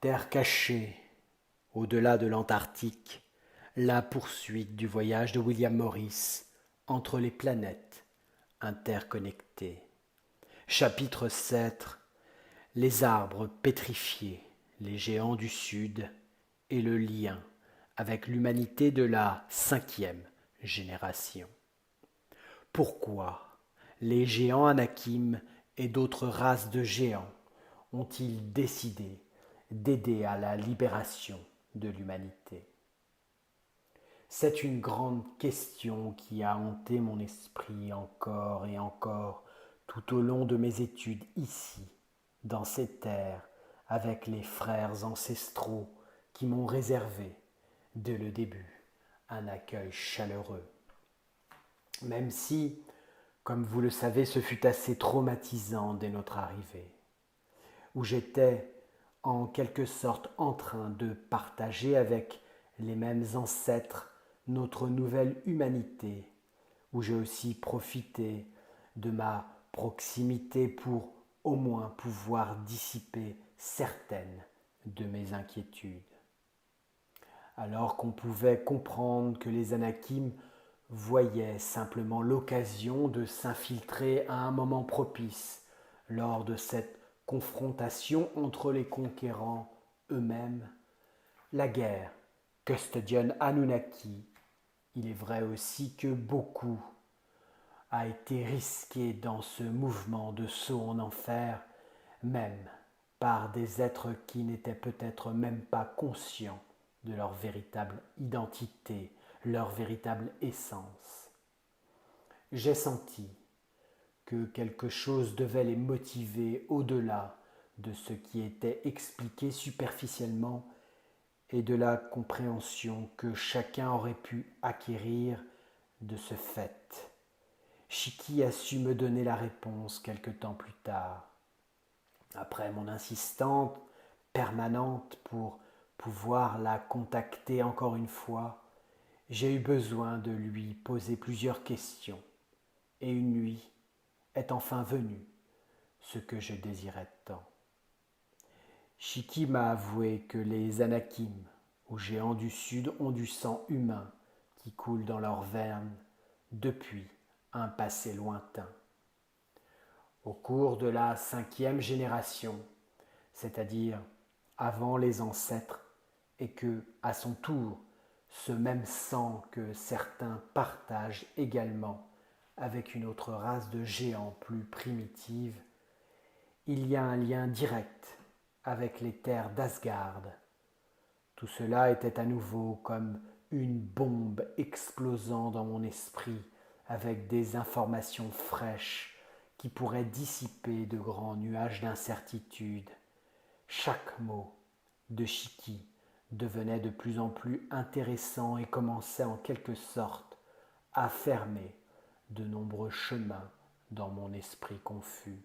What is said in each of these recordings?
Terre cachée, au-delà de l'Antarctique, la poursuite du voyage de William Morris entre les planètes interconnectées. Chapitre 7. Les arbres pétrifiés, les géants du Sud et le lien avec l'humanité de la 5e génération. Pourquoi les géants Anakim et d'autres races de géants ont-ils décidé d'aider à la libération de l'humanité? C'est une grande question qui a hanté mon esprit encore et encore tout au long de mes études ici, dans ces terres, avec les frères ancestraux qui m'ont réservé, dès le début, un accueil chaleureux. Même si, comme vous le savez, ce fut assez traumatisant dès notre arrivée, où j'étais en quelque sorte en train de partager avec les mêmes ancêtres notre nouvelle humanité, où j'ai aussi profité de ma proximité pour au moins pouvoir dissiper certaines de mes inquiétudes. Alors qu'on pouvait comprendre que les Anakim voyaient simplement l'occasion de s'infiltrer à un moment propice lors de cette confrontation entre les conquérants eux-mêmes, la guerre Custodian Anunnaki, il est vrai aussi que beaucoup a été risqué dans ce mouvement de saut en enfer, même par des êtres qui n'étaient peut-être même pas conscients de leur véritable identité, leur véritable essence. J'ai senti que quelque chose devait les motiver au-delà de ce qui était expliqué superficiellement et de la compréhension que chacun aurait pu acquérir de ce fait. Shiki a su me donner la réponse quelque temps plus tard. Après mon insistance permanente pour pouvoir la contacter encore une fois, j'ai eu besoin de lui poser plusieurs questions. Et une nuit est enfin venue, ce que je désirais tant. Shiki m'a avoué que les Anakim, ou géants du Sud, ont du sang humain qui coule dans leurs veines depuis un passé lointain. Au cours de la 5e génération, c'est-à-dire avant les ancêtres, et que, à son tour, ce même sang que certains partagent également avec une autre race de géants plus primitive, il y a un lien direct avec les terres d'Asgard. Tout cela était à nouveau comme une bombe explosant dans mon esprit avec des informations fraîches qui pourraient dissiper de grands nuages d'incertitude. Chaque mot de Shiki devenait de plus en plus intéressant et commençait en quelque sorte à fermer de nombreux chemins dans mon esprit confus.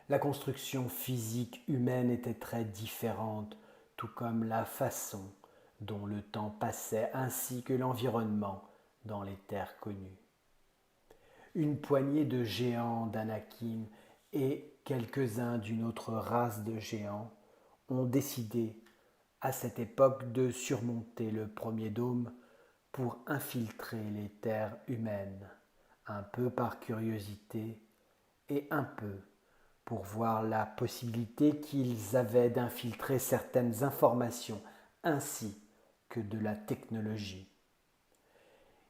La construction physique humaine était très différente, tout comme la façon dont le temps passait ainsi que l'environnement dans les terres connues. Une poignée de géants d'Anakim et quelques-uns d'une autre race de géants ont décidé à cette époque de surmonter le premier dôme pour infiltrer les terres humaines, un peu par curiosité et un peu pour voir la possibilité qu'ils avaient d'infiltrer certaines informations ainsi que de la technologie.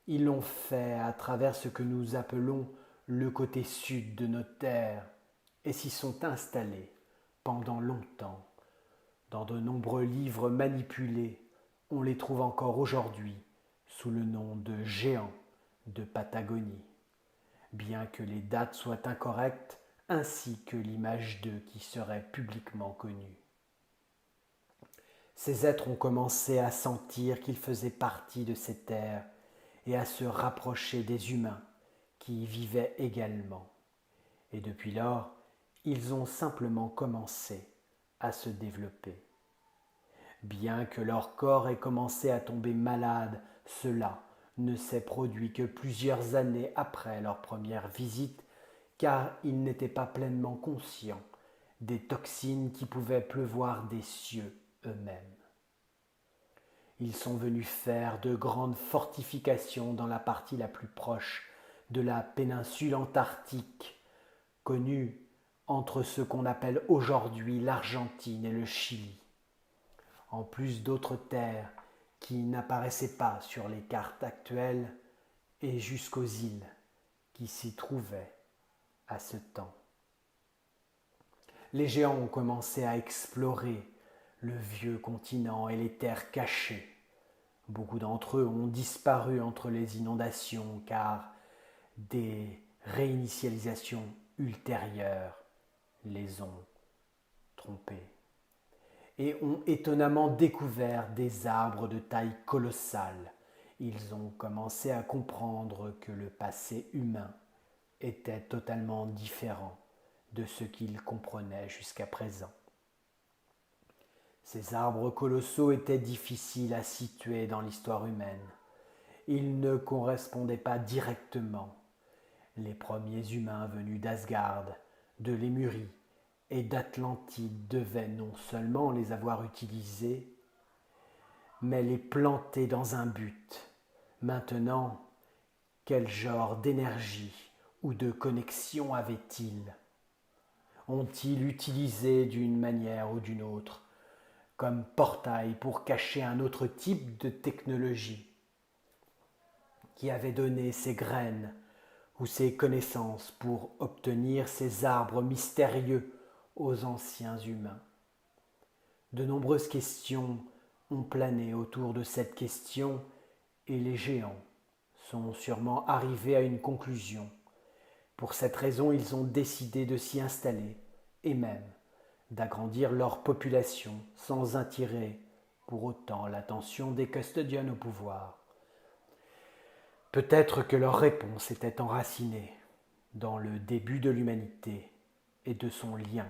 Ils l'ont fait à travers ce que nous appelons le côté sud de nos terres et s'y sont installés pendant longtemps. Dans de nombreux livres manipulés, on les trouve encore aujourd'hui sous le nom de géants de Patagonie. Bien que les dates soient incorrectes, ainsi que l'image d'eux qui serait publiquement connue. Ces êtres ont commencé à sentir qu'ils faisaient partie de ces terres et à se rapprocher des humains qui y vivaient également. Et depuis lors, ils ont simplement commencé à se développer. Bien que leur corps ait commencé à tomber malade, cela ne s'est produit que plusieurs années après leur première visite, car ils n'étaient pas pleinement conscients des toxines qui pouvaient pleuvoir des cieux eux-mêmes. Ils sont venus faire de grandes fortifications dans la partie la plus proche de la péninsule antarctique, connue entre ce qu'on appelle aujourd'hui l'Argentine et le Chili, en plus d'autres terres qui n'apparaissaient pas sur les cartes actuelles et jusqu'aux îles qui s'y trouvaient à ce temps. Les géants ont commencé à explorer le vieux continent et les terres cachées. Beaucoup d'entre eux ont disparu entre les inondations car des réinitialisations ultérieures les ont trompés et ont étonnamment découvert des arbres de taille colossale. Ils ont commencé à comprendre que le passé humain était totalement différent de ce qu'ils comprenaient jusqu'à présent. Ces arbres colossaux étaient difficiles à situer dans l'histoire humaine. Ils ne correspondaient pas directement. Les premiers humains venus d'Asgard, de Lémurie et d'Atlantide devaient non seulement les avoir utilisés, mais les planter dans un but. Maintenant, quel genre d'énergie ou de connexion avaient-ils ? Ont-ils utilisé d'une manière ou d'une autre comme portail pour cacher un autre type de technologie qui avait donné ses graines ou ses connaissances pour obtenir ces arbres mystérieux aux anciens humains. De nombreuses questions ont plané autour de cette question et les géants sont sûrement arrivés à une conclusion. Pour cette raison, ils ont décidé de s'y installer et même d'agrandir leur population sans attirer pour autant l'attention des custodians au pouvoir. Peut-être que leur réponse était enracinée dans le début de l'humanité et de son lien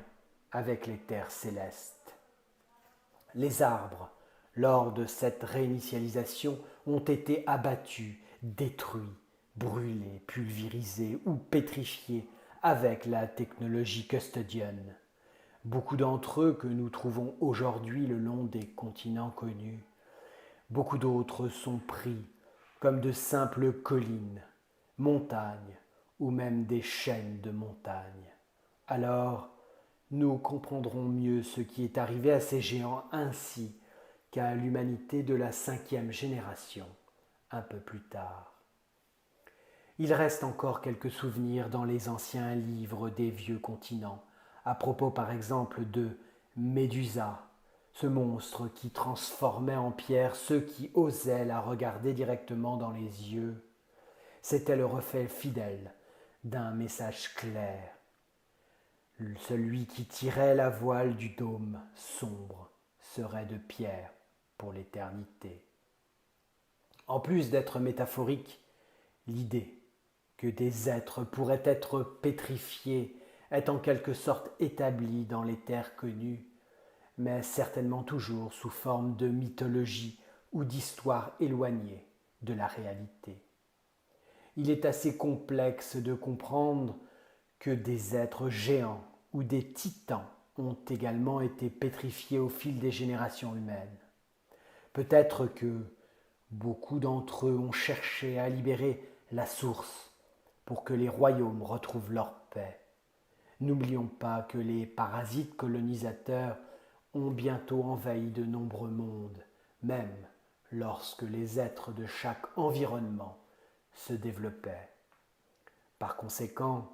avec les terres célestes. Les arbres, lors de cette réinitialisation, ont été abattus, détruits, brûlés, pulvérisés ou pétrifiés avec la technologie custodienne. Beaucoup d'entre eux que nous trouvons aujourd'hui le long des continents connus. Beaucoup d'autres sont pris comme de simples collines, montagnes ou même des chaînes de montagnes. Alors, nous comprendrons mieux ce qui est arrivé à ces géants ainsi qu'à l'humanité de la 5e génération, un peu plus tard. Il reste encore quelques souvenirs dans les anciens livres des vieux continents, à propos par exemple de Médusa, ce monstre qui transformait en pierre ceux qui osaient la regarder directement dans les yeux. C'était le reflet fidèle d'un message clair. Celui qui tirait la voile du dôme sombre serait de pierre pour l'éternité. En plus d'être métaphorique, l'idée que des êtres pourraient être pétrifiés est en quelque sorte établie dans les terres connues, mais certainement toujours sous forme de mythologie ou d'histoire éloignée de la réalité. Il est assez complexe de comprendre que des êtres géants ou des titans ont également été pétrifiés au fil des générations humaines. Peut-être que beaucoup d'entre eux ont cherché à libérer la source pour que les royaumes retrouvent leur paix. N'oublions pas que les parasites colonisateurs ont bientôt envahi de nombreux mondes, même lorsque les êtres de chaque environnement se développaient. Par conséquent,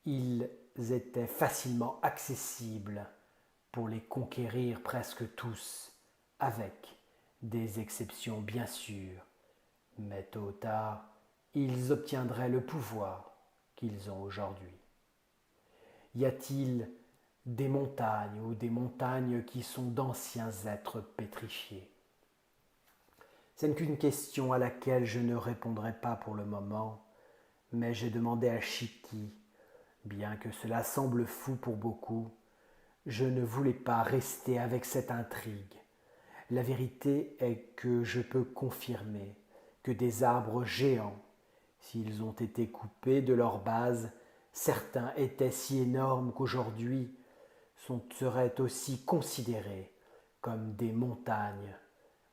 ils étaient facilement accessibles pour les conquérir presque tous, avec des exceptions bien sûr, mais tôt ou tard, ils obtiendraient le pouvoir qu'ils ont aujourd'hui. Y a-t-il des montagnes ou des montagnes qui sont d'anciens êtres pétrifiés? Ce n'est qu'une question à laquelle je ne répondrai pas pour le moment, mais j'ai demandé à Shiki, bien que cela semble fou pour beaucoup, je ne voulais pas rester avec cette intrigue. La vérité est que je peux confirmer que des arbres géants, s'ils ont été coupés de leur base, certains étaient si énormes qu'aujourd'hui, seraient aussi considérés comme des montagnes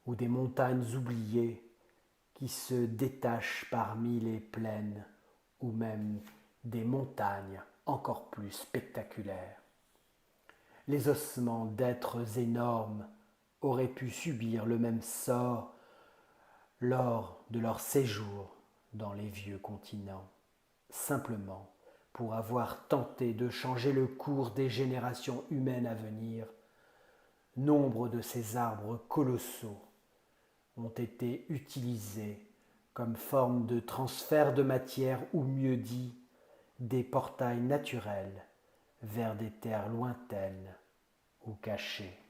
ou des montagnes oubliées qui se détachent parmi les plaines ou même des montagnes encore plus spectaculaires. Les ossements d'êtres énormes auraient pu subir le même sort lors de leur séjour dans les vieux continents, simplement pour avoir tenté de changer le cours des générations humaines à venir. Nombre de ces arbres colossaux ont été utilisés comme forme de transfert de matière ou mieux dit, des portails naturels vers des terres lointaines ou cachées.